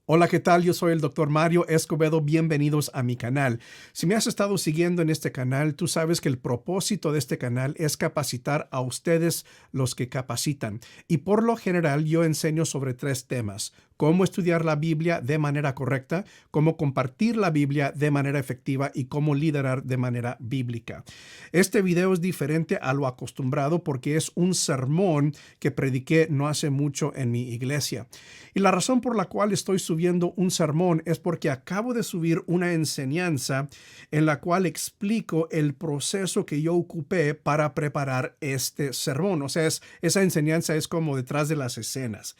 Hola, ¿qué tal? Yo soy el doctor Mario Escobedo. Bienvenidos a mi canal. Si me has estado siguiendo en este canal, tú sabes que el propósito de este canal es capacitar a ustedes los que capacitan. Y por lo general yo enseño sobre tres temas: cómo estudiar la Biblia de manera correcta, cómo compartir la Biblia de manera efectiva y cómo liderar de manera bíblica. Este video es diferente a lo acostumbrado porque es un sermón que prediqué no hace mucho en mi iglesia. Y la razón por la cual estoy subiendo un sermón es porque acabo de subir una enseñanza en la cual explico el proceso que yo ocupé para preparar este sermón. O sea, esa enseñanza es como detrás de las escenas.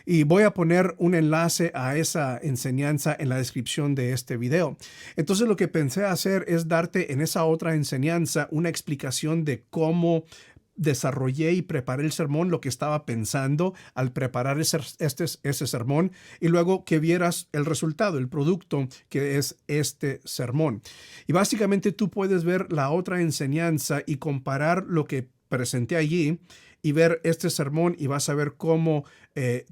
Y voy a poner un enlace a esa enseñanza en la descripción de este video. Entonces lo que pensé hacer es darte en esa otra enseñanza una explicación de cómo desarrollé y preparé el sermón, lo que estaba pensando al preparar ese sermón, y luego que vieras el resultado, el producto que es este sermón. Y básicamente tú puedes ver la otra enseñanza y comparar lo que presenté allí y ver este sermón, y vas a ver cómo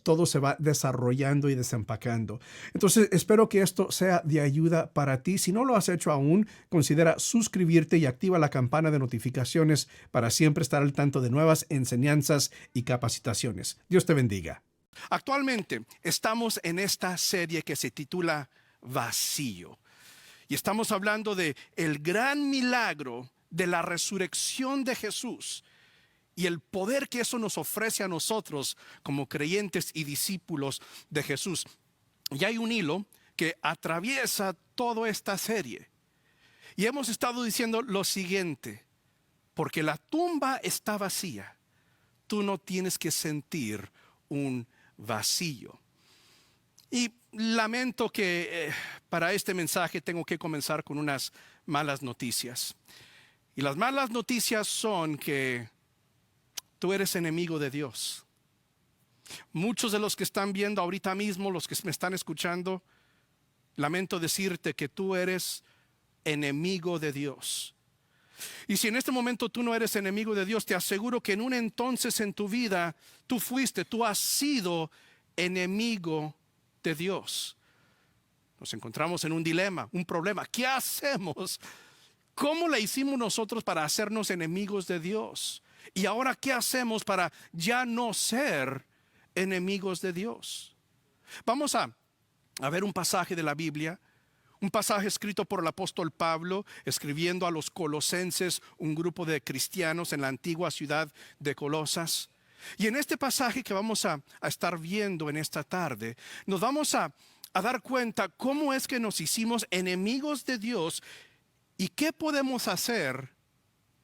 todo se va desarrollando y desempacando. Entonces, espero que esto sea de ayuda para ti. Si no lo has hecho aún, considera suscribirte y activa la campana de notificaciones para siempre estar al tanto de nuevas enseñanzas y capacitaciones. Dios te bendiga. Actualmente estamos en esta serie que se titula Vacío. Y estamos hablando de el gran milagro de la resurrección de Jesús y el poder que eso nos ofrece a nosotros como creyentes y discípulos de Jesús. Y hay un hilo que atraviesa toda esta serie. Y hemos estado diciendo lo siguiente: porque la tumba está vacía, tú no tienes que sentir un vacío. Y lamento que para este mensaje tengo que comenzar con unas malas noticias. Y las malas noticias son que tú eres enemigo de Dios. Muchos de los que están viendo ahorita mismo, los que me están escuchando, lamento decirte que tú eres enemigo de Dios. Y si en este momento tú no eres enemigo de Dios, te aseguro que en un entonces en tu vida tú has sido enemigo de Dios. Nos encontramos en un dilema, un problema. ¿Qué hacemos? ¿Cómo le hicimos nosotros para hacernos enemigos de Dios? Y ahora, ¿qué hacemos para ya no ser enemigos de Dios? Vamos a ver un pasaje de la Biblia, un pasaje escrito por el apóstol Pablo, escribiendo a los colosenses, un grupo de cristianos en la antigua ciudad de Colosas. Y en este pasaje que vamos a estar viendo en esta tarde, nos vamos a dar cuenta cómo es que nos hicimos enemigos de Dios y qué podemos hacer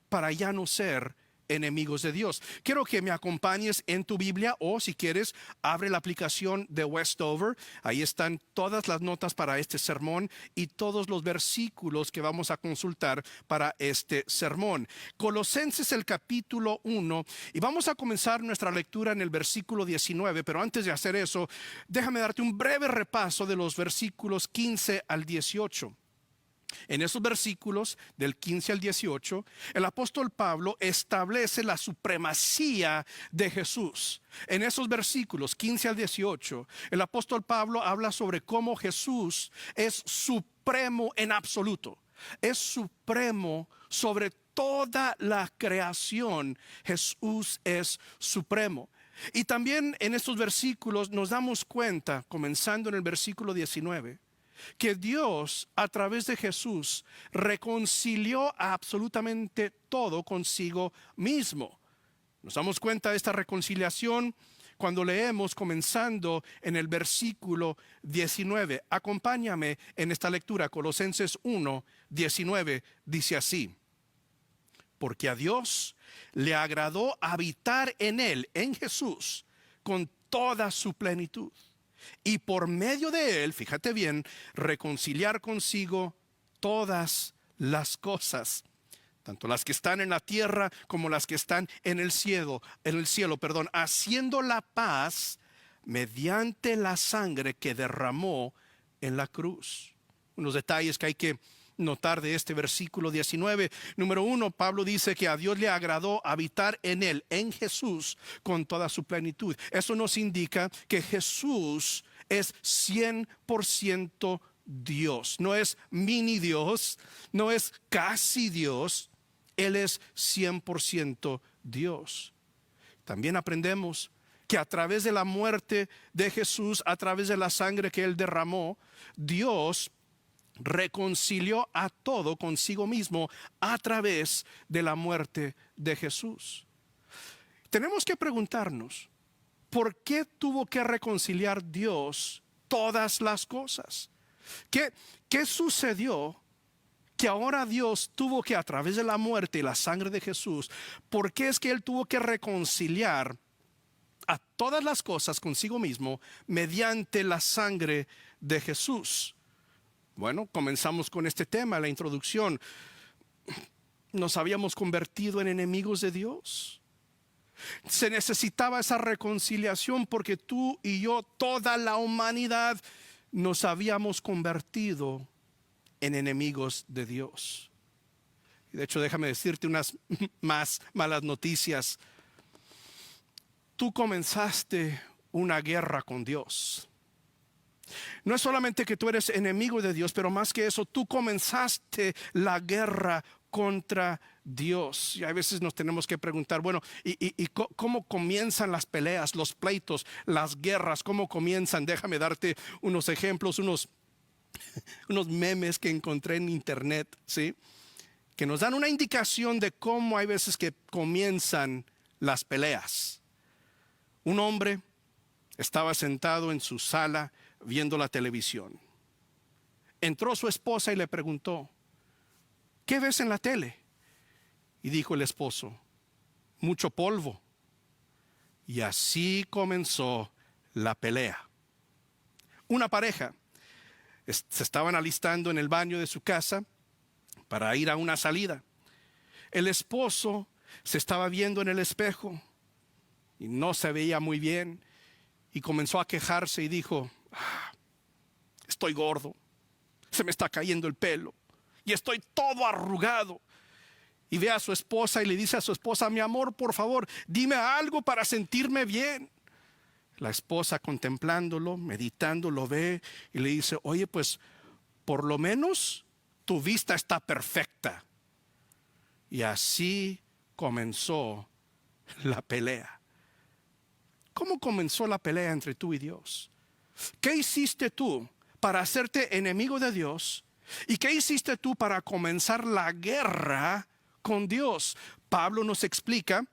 para ya no ser enemigos de Dios. Quiero que me acompañes en tu Biblia, o si quieres, abre la aplicación de Westover. Ahí están todas las notas para este sermón y todos los versículos que vamos a consultar para este sermón. Colosenses, el capítulo 1, y vamos a comenzar nuestra lectura en el versículo 19, pero antes de hacer eso, déjame darte un breve repaso de los versículos 15 al 18. En esos versículos del 15 al 18, el apóstol Pablo establece la supremacía de Jesús. En esos versículos 15 al 18, el apóstol Pablo habla sobre cómo Jesús es supremo en absoluto. Es supremo sobre toda la creación. Jesús es supremo. Y también en estos versículos nos damos cuenta, comenzando en el versículo 19, que Dios a través de Jesús reconcilió absolutamente todo consigo mismo. Nos damos cuenta de esta reconciliación cuando leemos comenzando en el versículo 19. Acompáñame en esta lectura. Colosenses 1, 19 dice así: porque a Dios le agradó habitar en él, en Jesús, con toda su plenitud, y por medio de él, fíjate bien, reconciliar consigo todas las cosas, tanto las que están en la tierra como las que están en el cielo, haciendo la paz mediante la sangre que derramó en la cruz. Unos detalles que hay que notar de este versículo 19. Número 1, Pablo dice que a Dios le agradó habitar en él, en Jesús, con toda su plenitud. Eso nos indica que Jesús es 100% Dios. No es mini Dios, no es casi Dios. Él es 100% Dios. También aprendemos que a través de la muerte de Jesús, a través de la sangre que Él derramó, Dios reconcilió a todo consigo mismo a través de la muerte de Jesús. Tenemos que preguntarnos, ¿por qué tuvo que reconciliar Dios todas las cosas? ¿Qué sucedió que ahora Dios tuvo que, a través de la muerte y la sangre de Jesús, por qué es que Él tuvo que reconciliar a todas las cosas consigo mismo mediante la sangre de Jesús? Bueno, comenzamos con este tema, la introducción. Nos habíamos convertido en enemigos de Dios. Se necesitaba esa reconciliación porque tú y yo, toda la humanidad, nos habíamos convertido en enemigos de Dios. Y de hecho, déjame decirte unas más malas noticias. Tú comenzaste una guerra con Dios. No es solamente que tú eres enemigo de Dios, pero más que eso, tú comenzaste la guerra contra Dios. Y a veces nos tenemos que preguntar, bueno, ¿y cómo comienzan las peleas, los pleitos, las guerras? ¿Cómo comienzan? Déjame darte unos ejemplos, unos memes que encontré en internet, ¿sí? Que nos dan una indicación de cómo hay veces que comienzan las peleas. Un hombre estaba sentado en su sala viendo la televisión. Entró su esposa y le preguntó, ¿qué ves en la tele? Y dijo el esposo, mucho polvo. Y así comenzó la pelea. Una pareja se estaban alistando en el baño de su casa para ir a una salida. El esposo se estaba viendo en el espejo y no se veía muy bien y comenzó a quejarse y dijo, estoy gordo, se me está cayendo el pelo y estoy todo arrugado. Y ve a su esposa y le dice a su esposa, mi amor, por favor, dime algo para sentirme bien. La esposa, contemplándolo, meditando, lo ve y le dice, oye, pues por lo menos tu vista está perfecta. Y así comenzó la pelea. ¿Cómo comenzó la pelea entre tú y Dios? ¿Qué hiciste tú para hacerte enemigo de Dios? ¿Y qué hiciste tú para comenzar la guerra con Dios? Pablo nos explica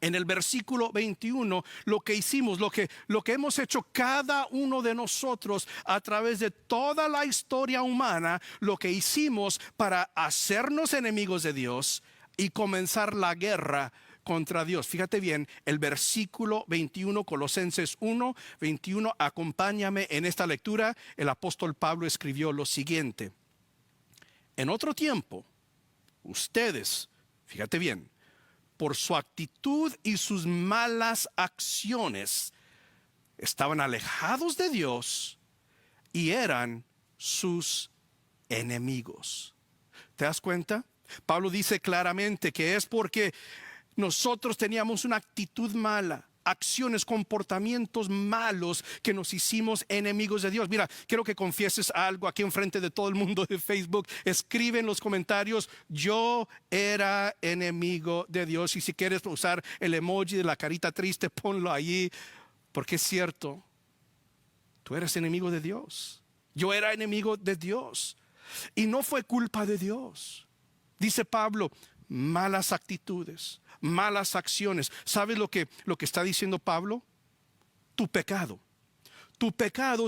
en el versículo 21 lo que hicimos, lo que hemos hecho cada uno de nosotros a través de toda la historia humana, lo que hicimos para hacernos enemigos de Dios y comenzar la guerra contra Dios. Fíjate bien, el versículo 21, Colosenses 1, 21, acompáñame en esta lectura. El apóstol Pablo escribió lo siguiente: en otro tiempo, ustedes, fíjate bien, por su actitud y sus malas acciones, estaban alejados de Dios y eran sus enemigos. ¿Te das cuenta? Pablo dice claramente que es porque nosotros teníamos una actitud mala, acciones, comportamientos malos, que nos hicimos enemigos de Dios. Mira, quiero que confieses algo aquí enfrente de todo el mundo de Facebook. Escribe en los comentarios, yo era enemigo de Dios. Y si quieres usar el emoji de la carita triste, ponlo allí, porque es cierto, tú eres enemigo de Dios. Yo era enemigo de Dios y no fue culpa de Dios. Dice Pablo, malas actitudes, malas acciones. ¿Sabes lo que está diciendo Pablo? Tu pecado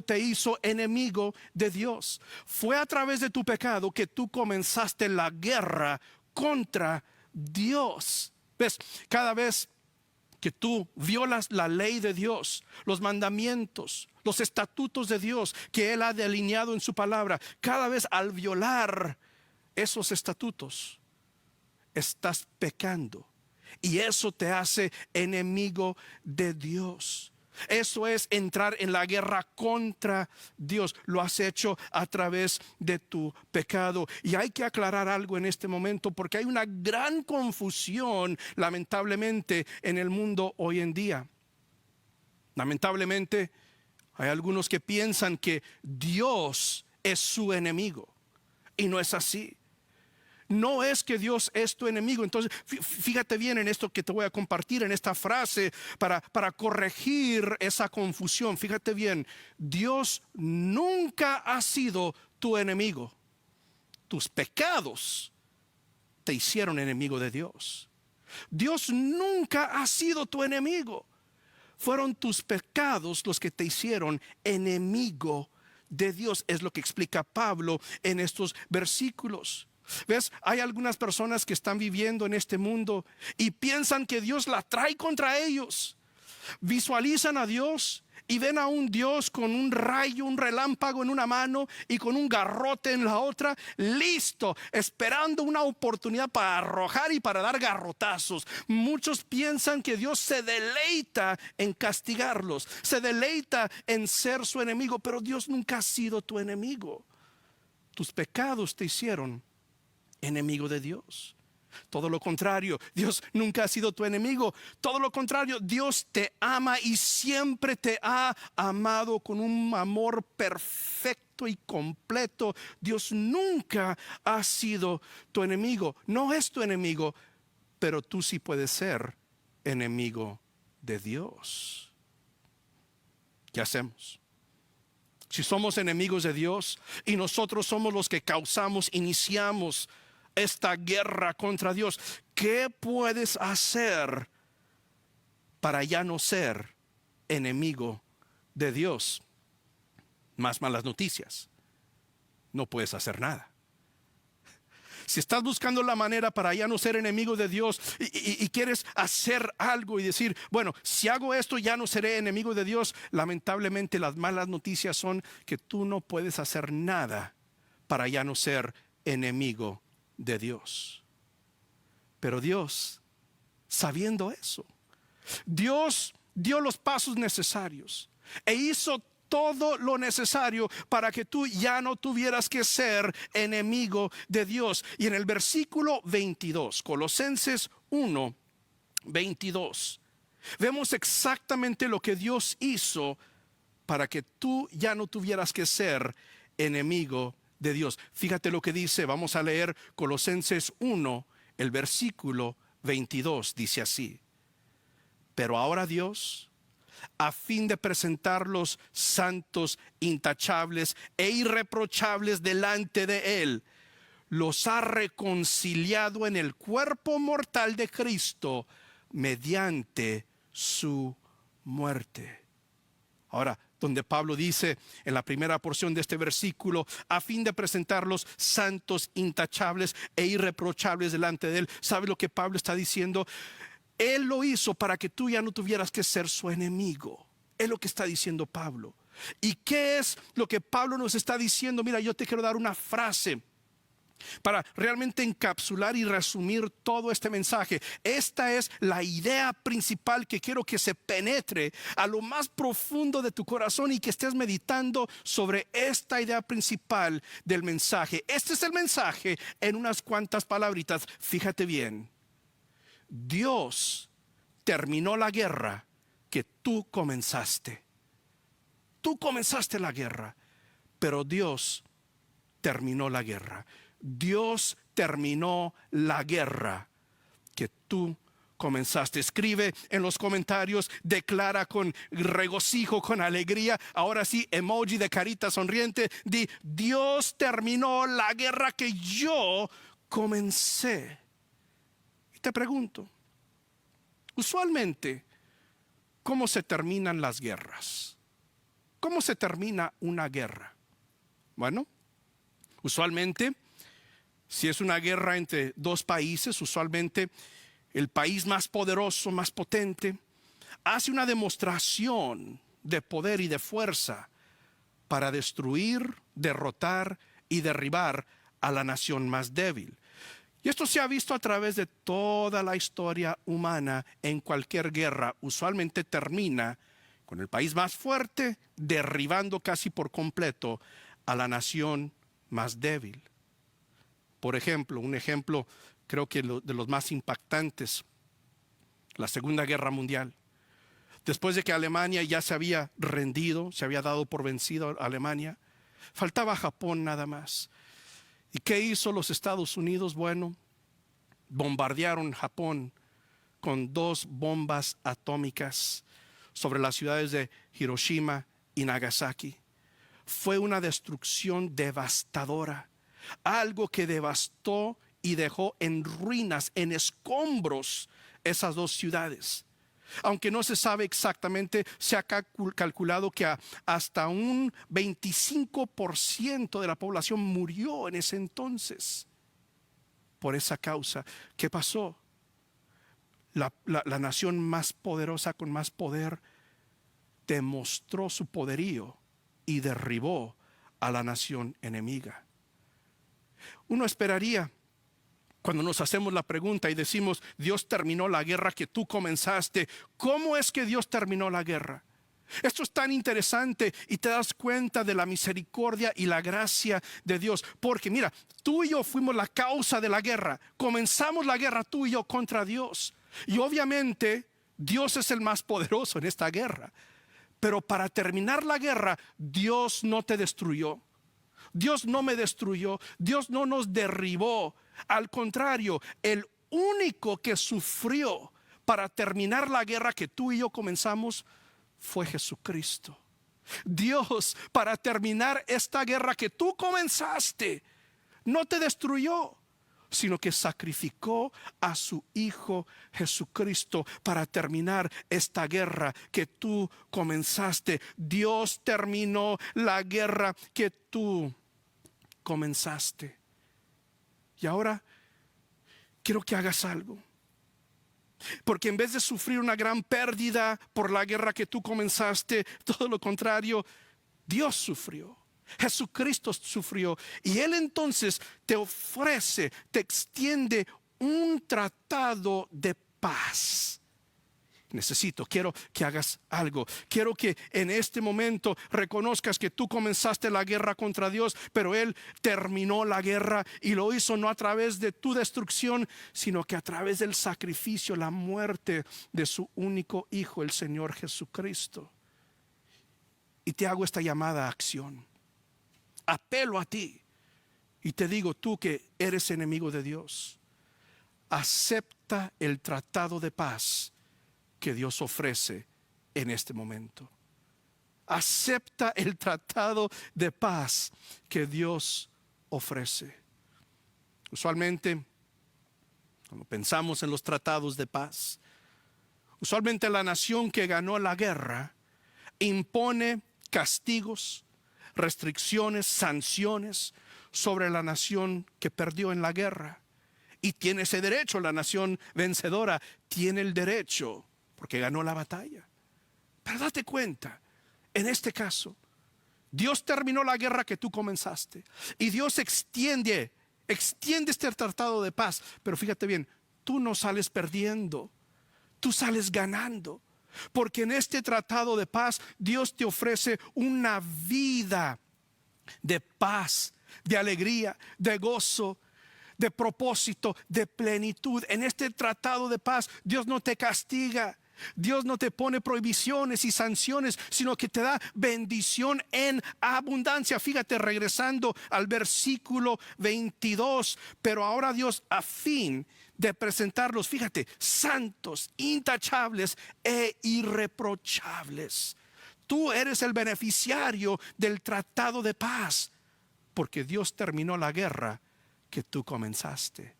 te hizo enemigo de Dios. Fue a través de tu pecado que tú comenzaste la guerra contra Dios. ¿Ves? Cada vez que tú violas la ley de Dios, los mandamientos, los estatutos de Dios que Él ha delineado en su palabra, cada vez al violar esos estatutos, estás pecando. Y eso te hace enemigo de Dios. Eso es entrar en la guerra contra Dios. Lo has hecho a través de tu pecado. Y hay que aclarar algo en este momento, porque hay una gran confusión, lamentablemente, en el mundo hoy en día. Lamentablemente, Hay algunos que piensan que Dios es su enemigo y no es así. No es que Dios es tu enemigo. Entonces, fíjate bien en esto que te voy a compartir, en esta frase, para corregir esa confusión. Fíjate bien, Dios nunca ha sido tu enemigo. Tus pecados te hicieron enemigo de Dios. Dios nunca ha sido tu enemigo. Fueron tus pecados los que te hicieron enemigo de Dios. Es lo que explica Pablo en estos versículos. ¿Ves? Hay algunas personas que están viviendo en este mundo y piensan que Dios la trae contra ellos. Visualizan a Dios y ven a un Dios con un rayo, un relámpago en una mano y con un garrote en la otra, listo, esperando una oportunidad para arrojar y para dar garrotazos. Muchos piensan que Dios se deleita en castigarlos, se deleita en ser su enemigo, pero Dios nunca ha sido tu enemigo. Tus pecados te hicieron enemigo de Dios. Todo lo contrario, Dios nunca ha sido tu enemigo. Todo lo contrario, Dios te ama y siempre te ha amado con un amor perfecto y completo. Dios nunca ha sido tu enemigo. No es tu enemigo, pero tú sí puedes ser enemigo de Dios. ¿Qué hacemos? Si somos enemigos de Dios y nosotros somos los que iniciamos esta guerra contra Dios, ¿qué puedes hacer para ya no ser enemigo de Dios? Más malas noticias. No puedes hacer nada. Si estás buscando la manera para ya no ser enemigo de Dios y quieres hacer algo y decir, bueno, si hago esto ya no seré enemigo de Dios, lamentablemente las malas noticias son que tú no puedes hacer nada para ya no ser enemigo de Dios. Pero Dios, sabiendo eso, Dios dio los pasos necesarios e hizo todo lo necesario para que tú ya no tuvieras que ser enemigo de Dios. Y en el versículo 22, Colosenses 1:22, vemos exactamente lo que Dios hizo para que tú ya no tuvieras que ser enemigo de Dios. Fíjate lo que dice, vamos a leer Colosenses 1, el versículo 22, dice así: pero ahora Dios, a fin de presentarlos santos, intachables e irreprochables delante de Él, los ha reconciliado en el cuerpo mortal de Cristo mediante su muerte. Ahora, donde Pablo dice en la primera porción de este versículo, a fin de presentarlos santos, intachables e irreprochables delante de Él, ¿sabe lo que Pablo está diciendo? Él lo hizo para que tú ya no tuvieras que ser su enemigo. Es lo que está diciendo Pablo. ¿Y qué es lo que Pablo nos está diciendo? Mira, yo te quiero dar una frase para realmente encapsular y resumir todo este mensaje. Esta es la idea principal que quiero que se penetre a lo más profundo de tu corazón y que estés meditando sobre esta idea principal del mensaje. Este es el mensaje en unas cuantas palabritas. Fíjate bien. Dios terminó la guerra que tú comenzaste. Tú comenzaste la guerra, pero Dios terminó la guerra. Dios terminó la guerra que tú comenzaste. Escribe en los comentarios, declara con regocijo, con alegría. Ahora sí, emoji de carita sonriente. Di: Dios terminó la guerra que yo comencé. Te pregunto, usualmente, ¿cómo se terminan las guerras? ¿Cómo se termina una guerra? Bueno, usualmente, si es una guerra entre dos países, usualmente el país más poderoso, más potente, hace una demostración de poder y de fuerza para destruir, derrotar y derribar a la nación más débil. Y esto se ha visto a través de toda la historia humana. En cualquier guerra usualmente termina con el país más fuerte derribando casi por completo a la nación más débil. Por ejemplo, un ejemplo creo que de los más impactantes, la Segunda Guerra Mundial, Después de que Alemania ya se había rendido, se había dado por vencido a Alemania, faltaba Japón nada más. ¿Y qué hizo los Estados Unidos? Bueno, bombardearon Japón con 2 bombas atómicas sobre las ciudades de Hiroshima y Nagasaki. Fue una destrucción devastadora, algo que devastó y dejó en ruinas, en escombros, esas 2 ciudades. Aunque no se sabe exactamente, se ha calculado que hasta un 25% de la población murió en ese entonces por esa causa. ¿Qué pasó? La nación más poderosa, con más poder, demostró su poderío y derribó a la nación enemiga. Uno esperaría, cuando nos hacemos la pregunta y decimos, Dios terminó la guerra que tú comenzaste, ¿cómo es que Dios terminó la guerra? Esto es tan interesante y te das cuenta de la misericordia y la gracia de Dios. Porque mira, tú y yo fuimos la causa de la guerra. Comenzamos la guerra tú y yo contra Dios. Y obviamente Dios es el más poderoso en esta guerra. Pero para terminar la guerra, Dios no te destruyó. Dios no me destruyó. Dios no nos derribó. Al contrario, el único que sufrió para terminar la guerra que tú y yo comenzamos fue Jesucristo. Dios, para terminar esta guerra que tú comenzaste, no te destruyó, sino que sacrificó a su Hijo Jesucristo para terminar esta guerra que tú comenzaste. Dios terminó la guerra que tú comenzaste. Y ahora quiero que hagas algo. Porque en vez de sufrir una gran pérdida por la guerra que tú comenzaste, todo lo contrario, Dios sufrió. Jesucristo sufrió. Y Él entonces te ofrece, te extiende un tratado de paz. Quiero que hagas algo. Quiero que en este momento reconozcas que tú comenzaste la guerra contra Dios, pero Él terminó la guerra y lo hizo no a través de tu destrucción, sino que a través del sacrificio, la muerte de su único Hijo, el Señor Jesucristo. Y te hago esta llamada a acción. Apelo a ti y te digo, tú que eres enemigo de Dios, acepta el tratado de paz que Dios ofrece en este momento. Acepta el tratado de paz que Dios ofrece. Usualmente, cuando pensamos en los tratados de paz, usualmente la nación que ganó la guerra impone castigos, restricciones, sanciones sobre la nación que perdió en la guerra. Y tiene ese derecho, la nación vencedora tiene el derecho, porque ganó la batalla. Pero date cuenta, en este caso, Dios terminó la guerra que tú comenzaste. Y Dios extiende este tratado de paz. Pero fíjate bien, tú no sales perdiendo, tú sales ganando. Porque en este tratado de paz, Dios te ofrece una vida de paz, de alegría, de gozo, de propósito, de plenitud. En este tratado de paz, Dios no te castiga. Dios no te pone prohibiciones y sanciones, sino que te da bendición en abundancia. Fíjate, regresando al versículo 22, pero ahora Dios, a fin de presentarlos, fíjate, santos, intachables e irreprochables. Tú eres el beneficiario del tratado de paz, porque Dios terminó la guerra que tú comenzaste.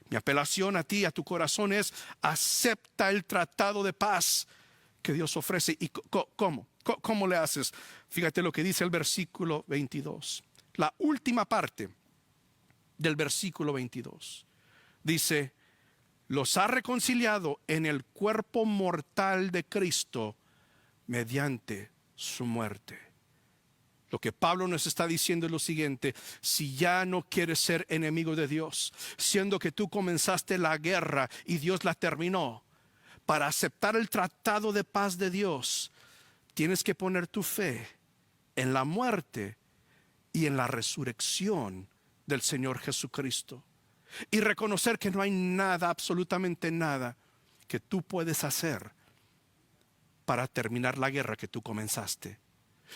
Mi apelación a ti, a tu corazón es: acepta el tratado de paz que Dios ofrece. ¿Y cómo le haces? Fíjate lo que dice el versículo 22. La última parte del versículo 22. Dice: los ha reconciliado en el cuerpo mortal de Cristo mediante su muerte. Lo que Pablo nos está diciendo es lo siguiente: si ya no quieres ser enemigo de Dios, siendo que tú comenzaste la guerra y Dios la terminó, para aceptar el tratado de paz de Dios, tienes que poner tu fe en la muerte y en la resurrección del Señor Jesucristo. Y reconocer que no hay nada, absolutamente nada, que tú puedes hacer para terminar la guerra que tú comenzaste,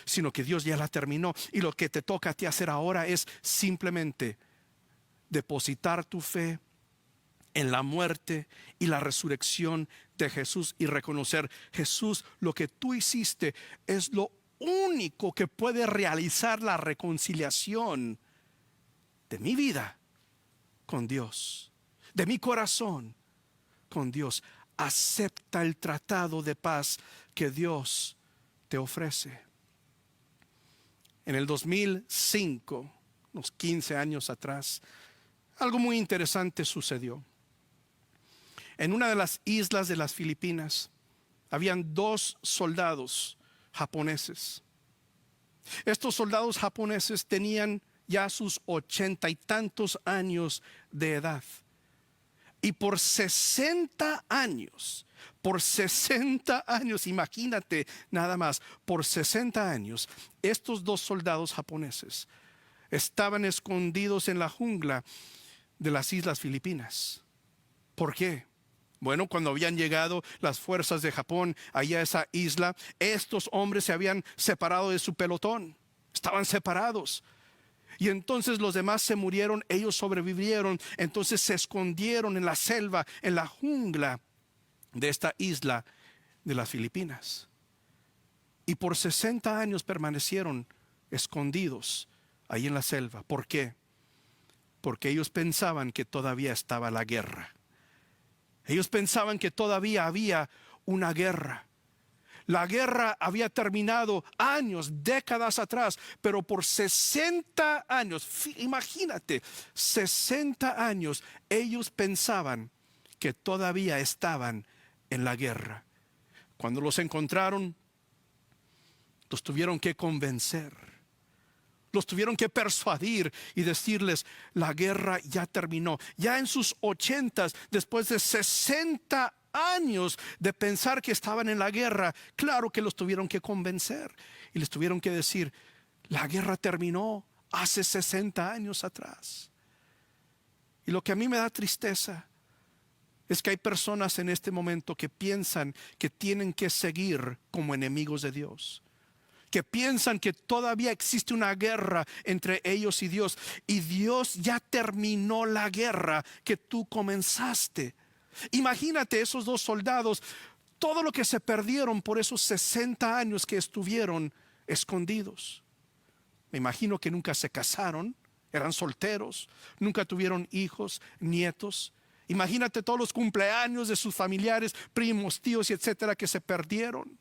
sino que Dios ya la terminó, y lo que te toca a ti hacer ahora es simplemente depositar tu fe en la muerte y la resurrección de Jesús y reconocer: Jesús, lo que tú hiciste es lo único que puede realizar la reconciliación de mi vida con Dios, de mi corazón con Dios. Acepta el tratado de paz que Dios te ofrece. En el 2005, unos 15 años atrás, algo muy interesante sucedió. En una de las islas de las Filipinas habían 2 soldados japoneses. Estos soldados japoneses tenían ya sus 80 y tantos años de edad. Y por 60 años, imagínate nada más, por 60 años, estos 2 soldados japoneses estaban escondidos en la jungla de las islas Filipinas. ¿Por qué? Bueno, cuando habían llegado las fuerzas de Japón allá a esa isla, estos hombres se habían separado de su pelotón. Estaban separados. Y entonces los demás se murieron, ellos sobrevivieron. Entonces se escondieron en la selva, en la jungla de esta isla de las Filipinas. Y por 60 años permanecieron escondidos ahí en la selva. ¿Por qué? Porque ellos pensaban que todavía estaba la guerra. Ellos pensaban que todavía había una guerra. La guerra había terminado años, décadas atrás, pero por 60 años, imagínate, 60 años, ellos pensaban que todavía estaban en la guerra. Cuando los encontraron, los tuvieron que convencer, los tuvieron que persuadir y decirles: la guerra ya terminó. Ya en sus 80, después de 60 años de pensar que estaban en la guerra, claro que los tuvieron que convencer y les tuvieron que decir: la guerra terminó hace 60 años atrás. Y lo que a mí me da tristeza es que hay personas en este momento que piensan que tienen que seguir como enemigos de Dios, que piensan que todavía existe una guerra entre ellos y Dios, y Dios ya terminó la guerra que tú comenzaste. Imagínate esos 2 soldados, todo lo que se perdieron por esos 60 años que estuvieron escondidos. Me imagino que nunca se casaron, eran solteros, nunca tuvieron hijos, nietos. Imagínate todos los cumpleaños de sus familiares, primos, tíos y etcétera, que se perdieron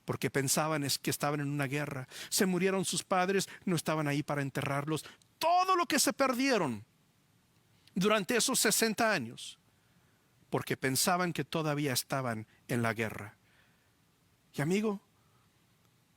porque pensaban que estaban en una guerra. Se murieron sus padres, no estaban ahí para enterrarlos. Todo lo que se perdieron durante esos 60 años porque pensaban que todavía estaban en la guerra. Y amigo,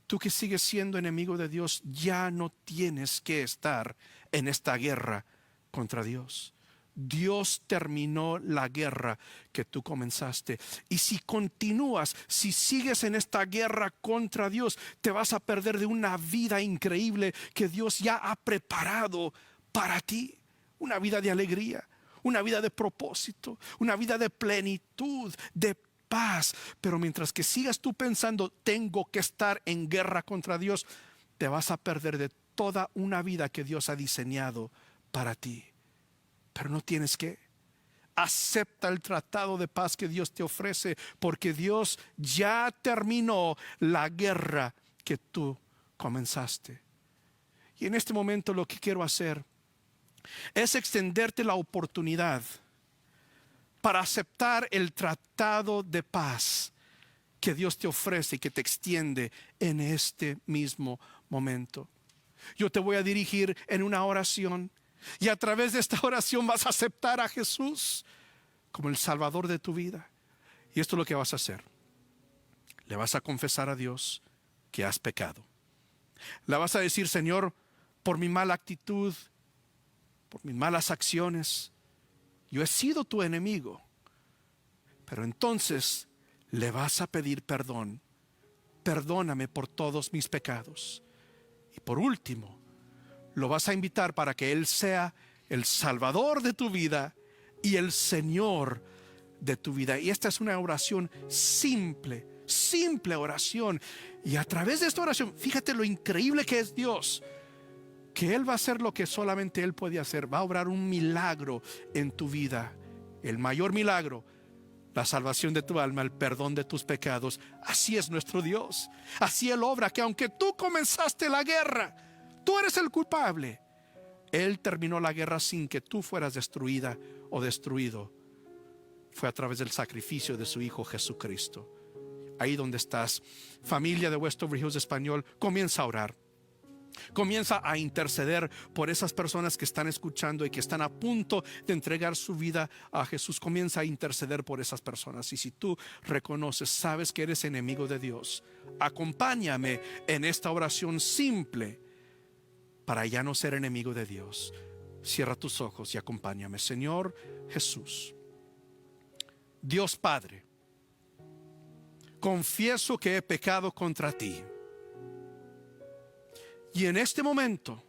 tú que sigues siendo enemigo de Dios, ya no tienes que estar en esta guerra contra Dios. Dios terminó la guerra que tú comenzaste. Y si continúas, si sigues en esta guerra contra Dios, te vas a perder de una vida increíble que Dios ya ha preparado para ti. Una vida de alegría, una vida de propósito, una vida de plenitud, de paz. Pero mientras que sigas tú pensando: tengo que estar en guerra contra Dios, te vas a perder de toda una vida que Dios ha diseñado para ti. Pero no tienes que. Acepta el tratado de paz que Dios te ofrece, porque Dios ya terminó la guerra que tú comenzaste. Y en este momento lo que quiero hacer es extenderte la oportunidad para aceptar el tratado de paz que Dios te ofrece y que te extiende en este mismo momento. Yo te voy a dirigir en una oración, y a través de esta oración vas a aceptar a Jesús como el Salvador de tu vida. Y esto es lo que vas a hacer: le vas a confesar a Dios que has pecado. Le vas a decir: Señor, por mi mala actitud, por mis malas acciones, yo he sido tu enemigo. Pero entonces le vas a pedir perdón. Perdóname por todos mis pecados. Y por último, lo vas a invitar para que Él sea el Salvador de tu vida y el Señor de tu vida. Y esta es una oración simple, simple oración. Y a través de esta oración, fíjate lo increíble que es Dios, que Él va a hacer lo que solamente Él puede hacer. Va a obrar un milagro en tu vida, el mayor milagro, la salvación de tu alma, el perdón de tus pecados. Así es nuestro Dios. Así Él obra, que aunque tú comenzaste la guerra, tú eres el culpable, Él terminó la guerra sin que tú fueras destruida o destruido. Fue a través del sacrificio de su Hijo Jesucristo. Ahí donde estás, familia de Westover Hills Español, comienza a orar. Comienza a interceder por esas personas que están escuchando y que están a punto de entregar su vida a Jesús. Comienza a interceder por esas personas. Y si tú reconoces, sabes que eres enemigo de Dios, acompáñame en esta oración simple para ya no ser enemigo de Dios. Cierra tus ojos y acompáñame. Señor Jesús, Dios Padre, confieso que he pecado contra ti. Y en este momento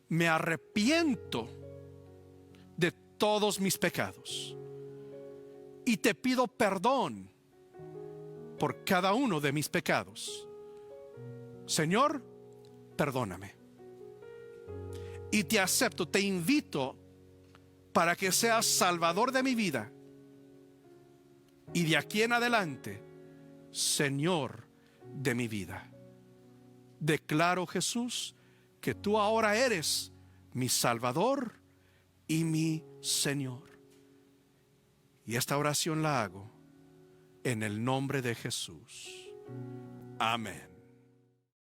me arrepiento de todos mis pecados y te pido perdón por cada uno de mis pecados. Señor, perdóname. Y te acepto, te invito para que seas Salvador de mi vida. Y de aquí en adelante, Señor de mi vida. Declaro, Jesús, que tú ahora eres mi Salvador y mi Señor. Y esta oración la hago en el nombre de Jesús. Amén.